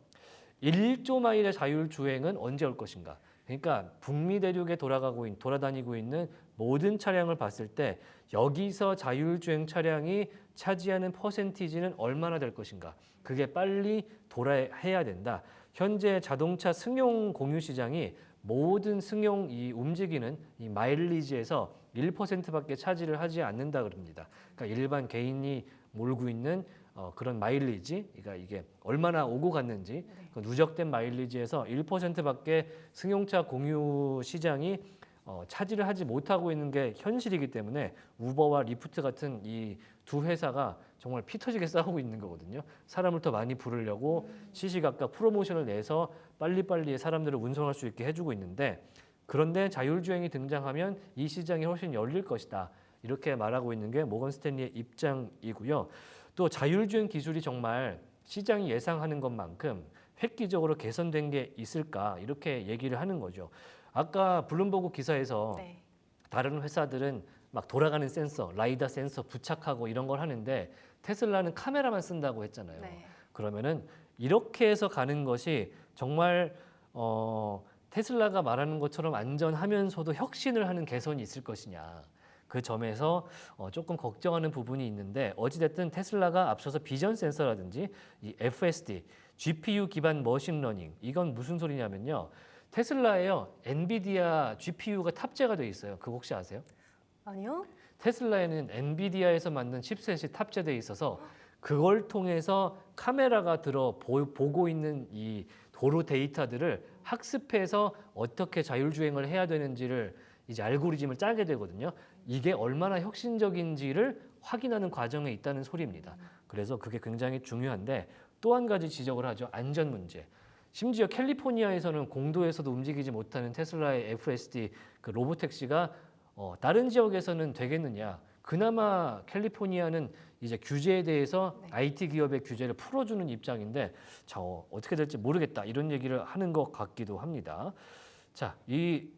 1조 마일의 자율주행은 언제 올 것인가? 그러니까 북미 대륙에 돌아다니고 있는 모든 차량을 봤을 때 여기서 자율주행 차량이 차지하는 퍼센티지는 얼마나 될 것인가? 그게 빨리 돌아야 된다. 현재 자동차 승용 공유 시장이 모든 승용 이 움직이는 이 마일리지에서 1%밖에 차지를 하지 않는다 그럽니다. 그러니까 일반 개인이 몰고 있는 그런 마일리지, 그러니까 이게 얼마나 오고 갔는지 그 누적된 마일리지에서 1%밖에 승용차 공유 시장이 차지를 하지 못하고 있는 게 현실이기 때문에 우버와 리프트 같은 이 두 회사가 정말 피 터지게 싸우고 있는 거거든요. 사람을 더 많이 부르려고 시시각각 프로모션을 내서 빨리빨리 사람들을 운송할 수 있게 해주고 있는데 그런데 자율주행이 등장하면 이 시장이 훨씬 열릴 것이다. 이렇게 말하고 있는 게 모건 스탠리의 입장이고요. 또 자율주행 기술이 정말 시장이 예상하는 것만큼 획기적으로 개선된 게 있을까 이렇게 얘기를 하는 거죠. 아까 블룸버그 기사에서 네. 다른 회사들은 막 돌아가는 센서, 라이다 센서 부착하고 이런 걸 하는데 테슬라는 카메라만 쓴다고 했잖아요. 네. 그러면은 이렇게 해서 가는 것이 정말 테슬라가 말하는 것처럼 안전하면서도 혁신을 하는 개선이 있을 것이냐. 그 점에서 조금 걱정하는 부분이 있는데 어찌됐든 테슬라가 앞서서 비전 센서라든지 이 FSD, GPU 기반 머신러닝 이건 무슨 소리냐면요. 테슬라에요. 엔비디아 GPU가 탑재가 돼 있어요. 그거 혹시 아세요? 아니요? 테슬라에는 엔비디아에서 만든 칩셋이 탑재돼 있어서 그걸 통해서 카메라가 보고 있는 이 도로 데이터들을 학습해서 어떻게 자율주행을 해야 되는지를 이제 알고리즘을 짜게 되거든요. 이게 얼마나 혁신적인지를 확인하는 과정에 있다는 소리입니다. 그래서 그게 굉장히 중요한데 또 한 가지 지적을 하죠. 안전 문제. 심지어 캘리포니아에서는 공도에서도 움직이지 못하는 테슬라의 FSD 그 로보택시가 다른 지역에서는 되겠느냐. 그나마 캘리포니아는 이제 규제에 대해서 네. IT 기업의 규제를 풀어주는 입장인데 자, 어떻게 될지 모르겠다. 이런 얘기를 하는 것 같기도 합니다. 자, 이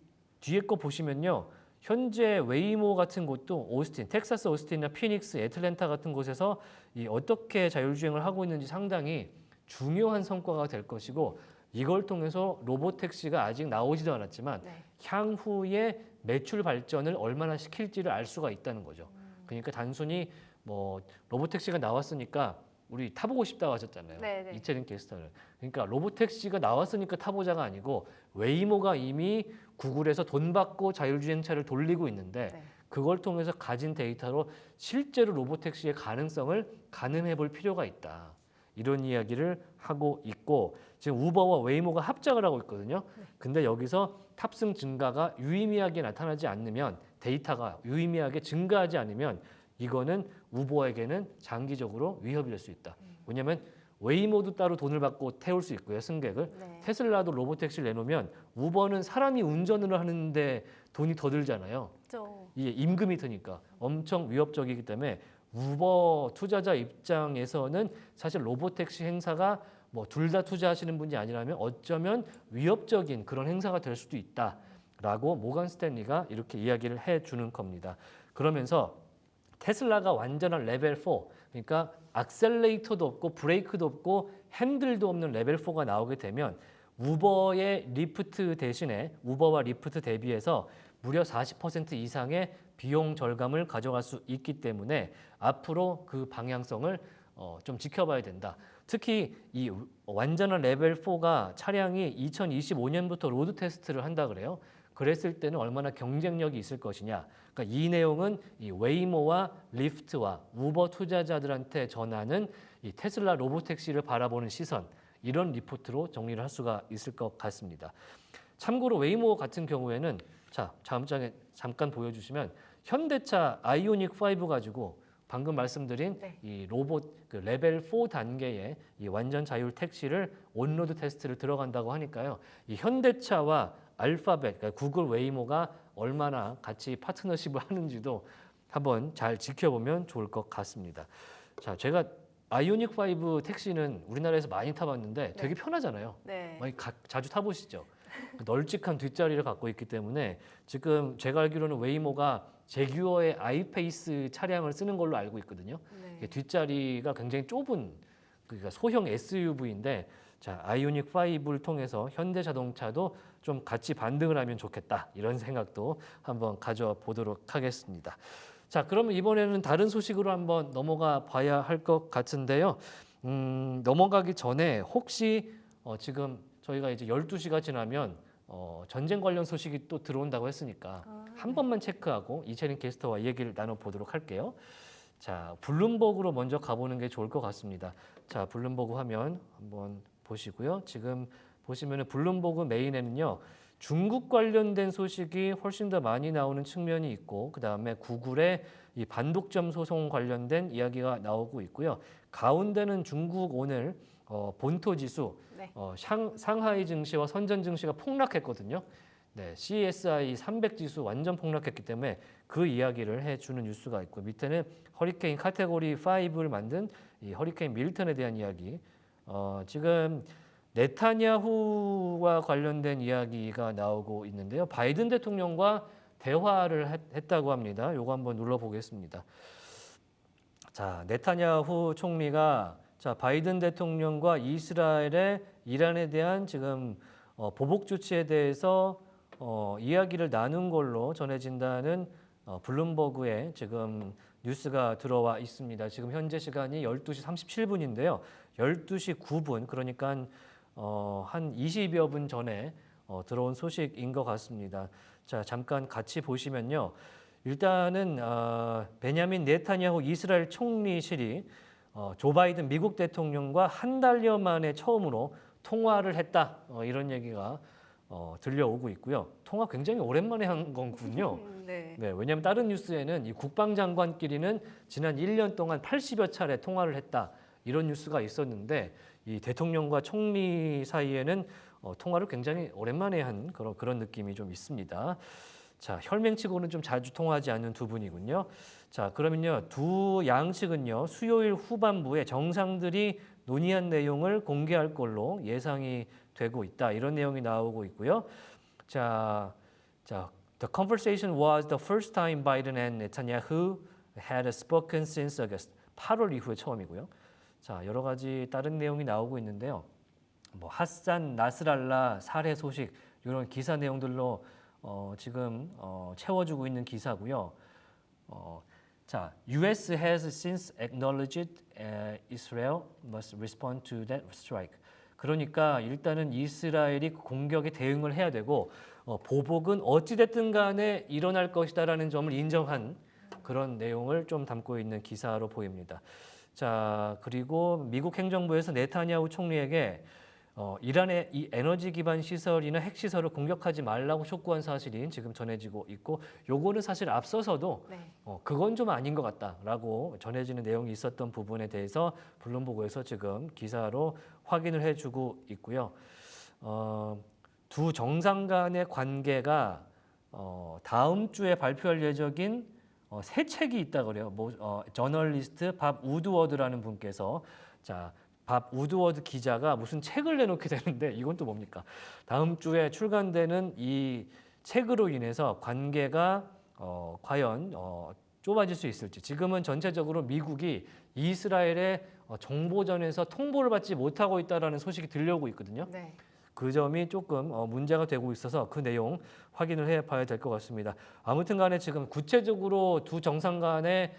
뒤에 거 보시면요. 현재 웨이모 같은 곳도 오스틴, 텍사스 오스틴이나 피닉스, 애틀랜타 같은 곳에서 이 어떻게 자율주행을 하고 있는지 상당히 중요한 성과가 될 것이고 이걸 통해서 로보택시가 아직 나오지도 않았지만 네. 향후에 매출 발전을 얼마나 시킬지를 알 수가 있다는 거죠. 그러니까 단순히 뭐 로보택시가 나왔으니까 우리 타보고 싶다고 하셨잖아요. 네, 네. 이채린 게스트는. 그러니까 로보택시가 나왔으니까 타보자가 아니고 웨이모가 이미 구글에서 돈 받고 자율주행차를 돌리고 있는데 네. 그걸 통해서 가진 데이터로 실제로 로보택시의 가능성을 가늠해 볼 필요가 있다. 이런 이야기를 하고 있고 지금 우버와 웨이모가 합작을 하고 있거든요. 근데 여기서 탑승 증가가 유의미하게 나타나지 않으면 데이터가 유의미하게 증가하지 않으면 이거는 우버에게는 장기적으로 위협이 될 수 있다. 왜냐하면 웨이모도 따로 돈을 받고 태울 수 있고요. 승객을. 네. 테슬라도 로보택시를 내놓으면 우버는 사람이 운전을 하는데 돈이 더 들잖아요. 그렇죠. 이게 임금이 드니까 엄청 위협적이기 때문에 우버 투자자 입장에서는 사실 로보택시 행사가 뭐 둘 다 투자하시는 분이 아니라면 어쩌면 위협적인 그런 행사가 될 수도 있다라고 모건 스탠리가 이렇게 이야기를 해주는 겁니다. 그러면서 테슬라가 완전한 레벨 4, 그러니까 악셀레이터도 없고 브레이크도 없고 핸들도 없는 레벨 4가 나오게 되면 우버의 리프트 대신에 우버와 리프트 대비해서 무려 40% 이상의 비용 절감을 가져갈 수 있기 때문에 앞으로 그 방향성을 좀 지켜봐야 된다. 특히 이 완전한 레벨 4가 차량이 2025년부터 로드 테스트를 한다 그래요. 그랬을 때는 얼마나 경쟁력이 있을 것이냐. 그러니까 이 내용은 이 웨이모와 리프트와 우버 투자자들한테 전하는 이 테슬라 로보택시를 바라보는 시선 이런 리포트로 정리를 할 수가 있을 것 같습니다. 참고로 웨이모 같은 경우에는 자 다음 장에 잠깐 보여주시면 현대차 아이오닉 5 가지고 방금 말씀드린 네. 이 로봇 그 레벨 4 단계의 이 완전 자율 택시를 온로드 테스트를 들어간다고 하니까요. 이 현대차와 알파벳, 그러니까 구글 웨이모가 얼마나 같이 파트너십을 하는지도 한번 잘 지켜보면 좋을 것 같습니다. 자, 제가 아이오닉 5 택시는 우리나라에서 많이 타봤는데 되게 편하잖아요. 네. 많이 자주 타보시죠. 그 널찍한 뒷자리를 갖고 있기 때문에 지금 제가 알기로는 웨이모가 제규어의 아이페이스 차량을 쓰는 걸로 알고 있거든요. 네. 뒷자리가 굉장히 좁은 그러니까 소형 SUV인데 자 아이오닉 5를 통해서 현대자동차도 좀 같이 반등을 하면 좋겠다 이런 생각도 한번 가져보도록 하겠습니다. 자 그러면 이번에는 다른 소식으로 한번 넘어가 봐야 할 것 같은데요. 넘어가기 전에 혹시 지금 저희가 이제 12시가 지나면 전쟁 관련 소식이 또 들어온다고 했으니까 한 네. 번만 체크하고 이채린 게스트와 얘기를 나눠보도록 할게요. 자, 블룸버그로 먼저 가보는 게 좋을 것 같습니다. 자, 블룸버그 화면 한번 보시고요. 지금 보시면은 블룸버그 메인에는요. 중국 관련된 소식이 훨씬 더 많이 나오는 측면이 있고 그 다음에 구글의 이 반독점 소송 관련된 이야기가 나오고 있고요. 가운데는 중국 오늘 본토 지수 네. 상하이 증시와 선전 증시가 폭락했거든요. 네, CSI 300 지수 완전 폭락했기 때문에 그 이야기를 해주는 뉴스가 있고 밑에는 허리케인 카테고리 5를 만든 이 허리케인 밀턴에 대한 이야기. 지금 네타냐후와 관련된 이야기가 나오고 있는데요. 바이든 대통령과 대화를 했다고 합니다. 요거 한번 눌러보겠습니다. 자, 네타냐후 총리가 자 바이든 대통령과 이스라엘의 이란에 대한 지금 보복 조치에 대해서 이야기를 나눈 걸로 전해진다는 블룸버그에 지금 뉴스가 들어와 있습니다. 지금 현재 시간이 12시 37분인데요. 12시 9분 그러니까 한 20여 분 전에 들어온 소식인 것 같습니다. 자 잠깐 같이 보시면요. 일단은 베냐민 네타냐후 이스라엘 총리실이 조 바이든 미국 대통령과 한 달여 만에 처음으로 통화를 했다 이런 얘기가 들려오고 있고요. 통화 굉장히 오랜만에 한 거군요. 네. 네, 왜냐하면 다른 뉴스에는 이 국방장관끼리는 지난 1년 동안 80여 차례 통화를 했다 이런 뉴스가 있었는데 이 대통령과 총리 사이에는 통화를 굉장히 오랜만에 한 그런 느낌이 좀 있습니다. 자, 혈맹치고는 좀 자주 통화하지 않는 두 분이군요. 자, 그러면요. 두 양측은요. 수요일 후반부에 정상들이 논의한 내용을 공개할 걸로 예상이 되고 있다. 이런 내용이 나오고 있고요. 자, the conversation was the first time Biden and Netanyahu had spoken since August. 8월 이후에 처음이고요. 자, 여러 가지 다른 내용이 나오고 있는데요. 뭐 하산 나스랄라 살해 소식 이런 기사 내용들로 지금 채워주고 있는 기사고요. 자, U.S. has since acknowledged Israel must respond to that strike. 그러니까 일단은 이스라엘이 공격에 대응을 해야 되고 보복은 어찌됐든 간에 일어날 것이다라는 점을 인정한 그런 내용을 좀 담고 있는 기사로 보입니다. 자, 그리고 미국 행정부에서 네타냐후 총리에게 이란의 이 에너지 기반 시설이나 핵 시설을 공격하지 말라고 촉구한 사실이 지금 전해지고 있고 요거는 사실 앞서서도 네. 그건 좀 아닌 것 같다라고 전해지는 내용이 있었던 부분에 대해서 블룸버그에서 지금 기사로 확인을 해주고 있고요. 두 정상 간의 관계가 다음 주에 발표할 예정인 새 책이 있다 그래요. 저널리스트 밥 우드워드라는 분께서 밥 우드워드 기자가 무슨 책을 내놓게 되는데 이건 또 뭡니까? 다음 주에 출간되는 이 책으로 인해서 관계가 과연 좁아질 수 있을지. 지금은 전체적으로 미국이 이스라엘의 정보전에서 통보를 받지 못하고 있다는 소식이 들려오고 있거든요. 네. 그 점이 조금 문제가 되고 있어서 그 내용 확인을 해봐야 될 것 같습니다. 아무튼 간에 지금 구체적으로 두 정상 간의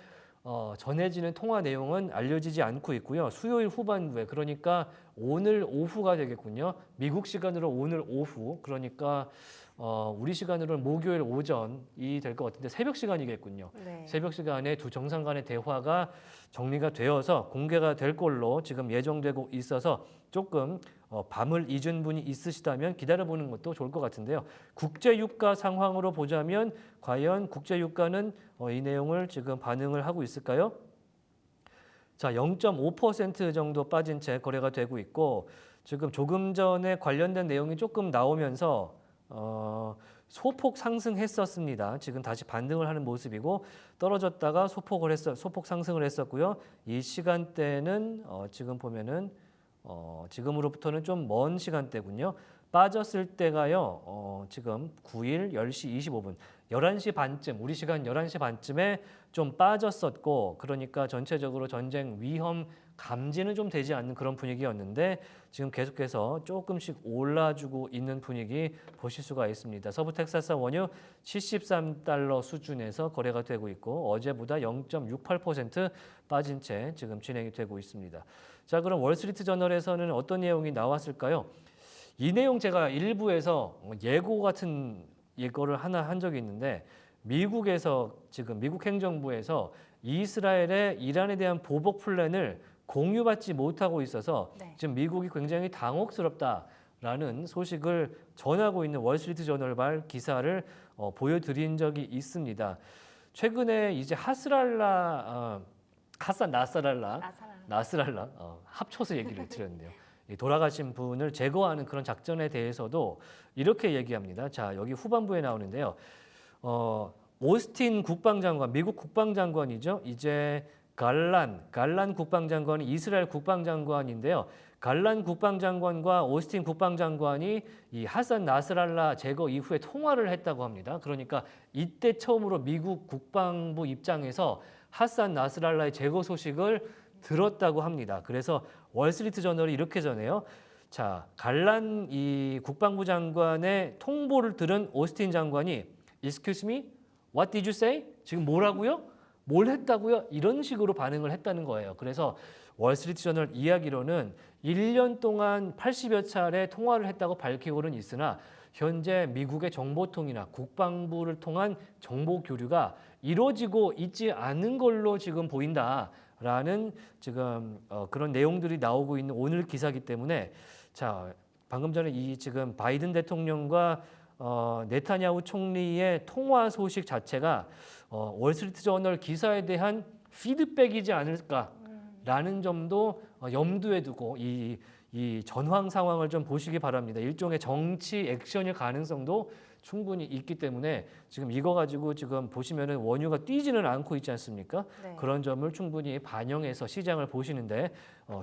전해지는 통화 내용은 알려지지 않고 있고요. 수요일 후반부에 그러니까 오늘 오후가 되겠군요. 미국 시간으로 오늘 오후 그러니까 우리 시간으로는 목요일 오전이 될 것 같은데 새벽 시간이겠군요. 네. 새벽 시간에 두 정상 간의 대화가 정리가 되어서 공개가 될 걸로 지금 예정되고 있어서 조금 밤을 잊은 분이 있으시다면 기다려보는 것도 좋을 것 같은데요. 국제유가 상황으로 보자면 과연 국제유가는 이 내용을 지금 반응을 하고 있을까요? 자, 0.5% 정도 빠진 채 거래가 되고 있고 지금 조금 전에 관련된 내용이 조금 나오면서 소폭 상승했었습니다. 지금 다시 반등을 하는 모습이고 떨어졌다가 소폭 상승을 했었고요. 이 시간대는 지금 보면은 지금으로부터는 좀 먼 시간대군요. 빠졌을 때가요. 지금 9일 10시 25분, 11시 반쯤, 우리 시간 11시 반쯤에 좀 빠졌었고, 그러니까 전체적으로 전쟁 위험 감지는 좀 되지 않는 그런 분위기였는데 지금 계속해서 조금씩 올라주고 있는 분위기 보실 수가 있습니다. 서부 텍사스 원유 73달러 수준에서 거래가 되고 있고 어제보다 0.68% 빠진 채 지금 진행이 되고 있습니다. 자, 그럼 월스트리트 저널에서는 어떤 내용이 나왔을까요? 이 내용 제가 일부에서 예고 같은 예고를 하나 한 적이 있는데 미국에서 지금 미국 행정부에서 이스라엘의 이란에 대한 보복 플랜을 공유받지 못하고 있어서 네. 지금 미국이 굉장히 당혹스럽다라는 소식을 전하고 있는 월스트리트 저널발 기사를 보여드린 적이 있습니다. 최근에 이제 하산 나스랄라 합쳐서 얘기를 드렸는데요. 이 돌아가신 분을 제거하는 그런 작전에 대해서도 이렇게 얘기합니다. 자, 여기 후반부에 나오는데요. 오스틴 국방장관, 미국 국방장관이죠. 이제 갈란 국방장관이 이스라엘 국방장관인데요. 갈란 국방장관과 오스틴 국방장관이 이 하산 나스랄라 제거 이후에 통화를 했다고 합니다. 그러니까 이때 처음으로 미국 국방부 입장에서 하산 나스랄라의 제거 소식을 들었다고 합니다. 그래서 월스트리트 저널이 이렇게 전해요. 자, 갈란 이 국방부 장관의 통보를 들은 오스틴 장관이 Excuse me? What did you say? 지금 뭐라고요? 뭘 했다고요? 이런 식으로 반응을 했다는 거예요. 그래서 월스트리트 저널 이야기로는 1년 동안 80여 차례 통화를 했다고 밝히고는 있으나 현재 미국의 정보통이나 국방부를 통한 정보 교류가 이루어지고 있지 않은 걸로 지금 보인다라는 지금 그런 내용들이 나오고 있는 오늘 기사이기 때문에 자, 방금 전에 이 지금 바이든 대통령과 네타냐후 총리의 통화 소식 자체가 월스트리트 저널 기사에 대한 피드백이지 않을까라는 점도 염두에 두고 이 전황 상황을 좀 보시기 바랍니다. 일종의 정치 액션일 가능성도 충분히 있기 때문에 지금 이거 가지고 지금 보시면은 원유가 뛰지는 않고 있지 않습니까? 네. 그런 점을 충분히 반영해서 시장을 보시는데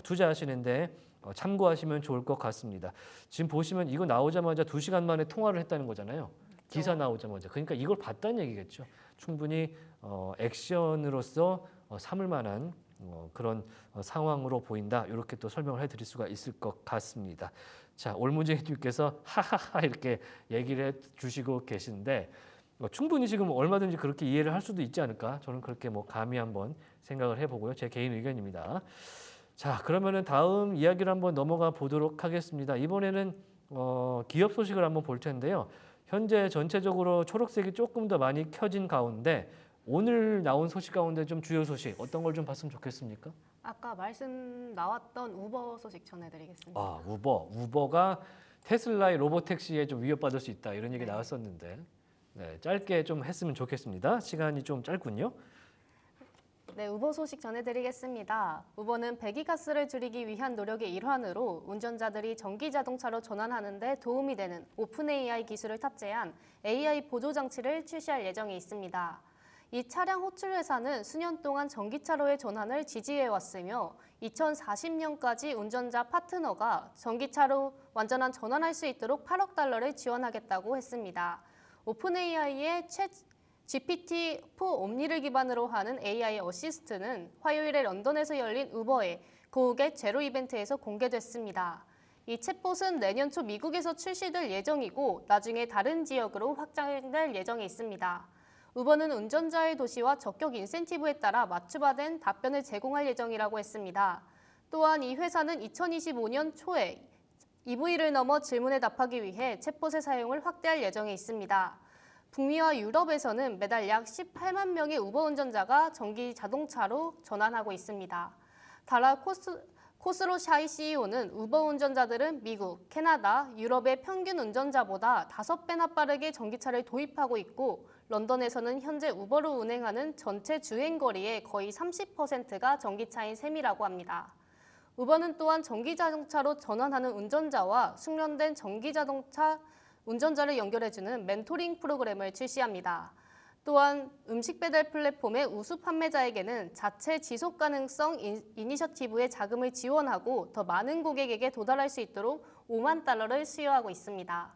투자하시는데 참고하시면 좋을 것 같습니다. 지금 보시면 이거 나오자마자 2시간 만에 통화를 했다는 거잖아요. 기사 나오자마자. 그러니까 이걸 봤다는 얘기겠죠. 충분히 액션으로서 삼을 만한 그런 상황으로 보인다. 이렇게 또 설명을 해드릴 수가 있을 것 같습니다. 자, 올무제님께서 하하하 이렇게 얘기를 해주시고 계시는데 충분히 지금 얼마든지 그렇게 이해를 할 수도 있지 않을까? 저는 그렇게 뭐 감히 한번 생각을 해보고요. 제 개인 의견입니다. 자, 그러면은 다음 이야기를 한번 넘어가 보도록 하겠습니다. 이번에는 기업 소식을 한번 볼 텐데요. 현재 전체적으로 초록색이 조금 더 많이 켜진 가운데 오늘 나온 소식 가운데 좀 주요 소식 어떤 걸 좀 봤으면 좋겠습니까? 아까 말씀 나왔던 우버 소식 전해드리겠습니다. 우버가 테슬라의 로보택시에 좀 위협받을 수 있다 이런 얘기 네. 나왔었는데 네, 짧게 좀 했으면 좋겠습니다. 시간이 좀 짧군요. 네, 우버 소식 전해드리겠습니다. 우버는 배기가스를 줄이기 위한 노력의 일환으로 운전자들이 전기 자동차로 전환하는 데 도움이 되는 오픈 AI 기술을 탑재한 AI 보조 장치를 출시할 예정이 있습니다. 이 차량 호출 회사는 수년 동안 전기차로의 전환을 지지해왔으며 2040년까지 운전자 파트너가 전기차로 완전한 전환할 수 있도록 8억 달러를 지원하겠다고 했습니다. 오픈 AI의 GPT-4 옴니를 기반으로 하는 AI 어시스트는 화요일에 런던에서 열린 우버의 고객 제로 이벤트에서 공개됐습니다. 이 챗봇은 내년 초 미국에서 출시될 예정이고 나중에 다른 지역으로 확장될 예정이 있습니다. 우버는 운전자의 도시와 적격 인센티브에 따라 맞춤화된 답변을 제공할 예정이라고 했습니다. 또한 이 회사는 2025년 초에 EV를 넘어 질문에 답하기 위해 챗봇의 사용을 확대할 예정에 있습니다. 북미와 유럽에서는 매달 약 18만 명의 우버 운전자가 전기 자동차로 전환하고 있습니다. 다라 코스로샤이 CEO는 우버 운전자들은 미국, 캐나다, 유럽의 평균 운전자보다 5배나 빠르게 전기차를 도입하고 있고 런던에서는 현재 우버로 운행하는 전체 주행 거리의 거의 30%가 전기차인 셈이라고 합니다. 우버는 또한 전기자동차로 전환하는 운전자와 숙련된 전기자동차 운전자를 연결해주는 멘토링 프로그램을 출시합니다. 또한 음식 배달 플랫폼의 우수 판매자에게는 자체 지속 가능성 이니셔티브의 자금을 지원하고 더 많은 고객에게 도달할 수 있도록 5만 달러를 수여하고 있습니다.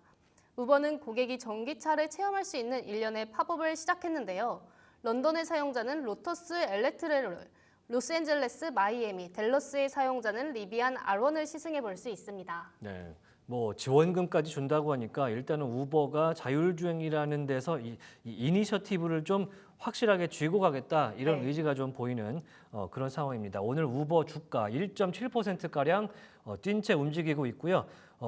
우버는 고객이 전기차를 체험할 수 있는 일련의 팝업을 시작했는데요. 런던의 사용자는 로터스 엘렉트레를, 로스앤젤레스, 마이애미, 댈러스의 사용자는 리비안 R1을 시승해 볼 수 있습니다. 네. 뭐 지원금까지 준다고 하니까 일단은 우버가 자율주행이라는 데서 이 이니셔티브를 좀 확실하게 쥐고 가겠다 이런 네. 의지가 좀 보이는 그런 상황입니다. 오늘 우버 주가 1.7%가량 뛴 채 움직이고 있고요.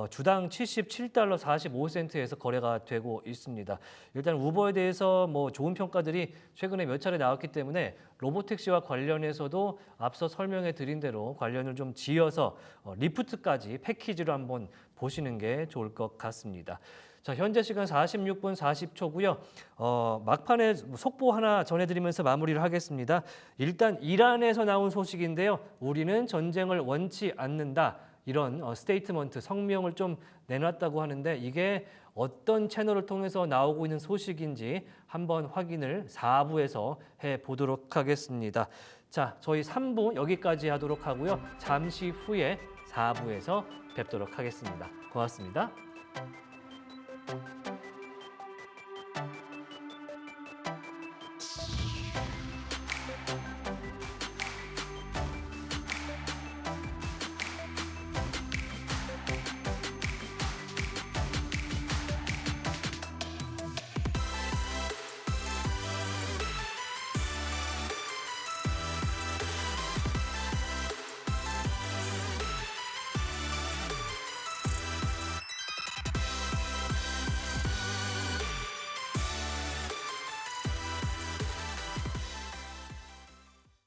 주당 77달러 45센트에서 거래가 되고 있습니다. 일단 우버에 대해서 뭐 좋은 평가들이 최근에 몇 차례 나왔기 때문에 로보택시와 관련해서도 앞서 설명해 드린 대로 관련을 좀 지어서 리프트까지 패키지로 한번 보시는 게 좋을 것 같습니다. 자, 현재 시간 46분 40초고요. 막판에 속보 하나 전해드리면서 마무리를 하겠습니다. 일단 이란에서 나온 소식인데요. 우리는 전쟁을 원치 않는다. 이런 스테이트먼트, 성명을 좀 내놨다고 하는데 이게 어떤 채널을 통해서 나오고 있는 소식인지 한번 확인을 4부에서 해보도록 하겠습니다. 자, 저희 3부 여기까지 하도록 하고요. 잠시 후에 4부에서 뵙도록 하겠습니다. 고맙습니다.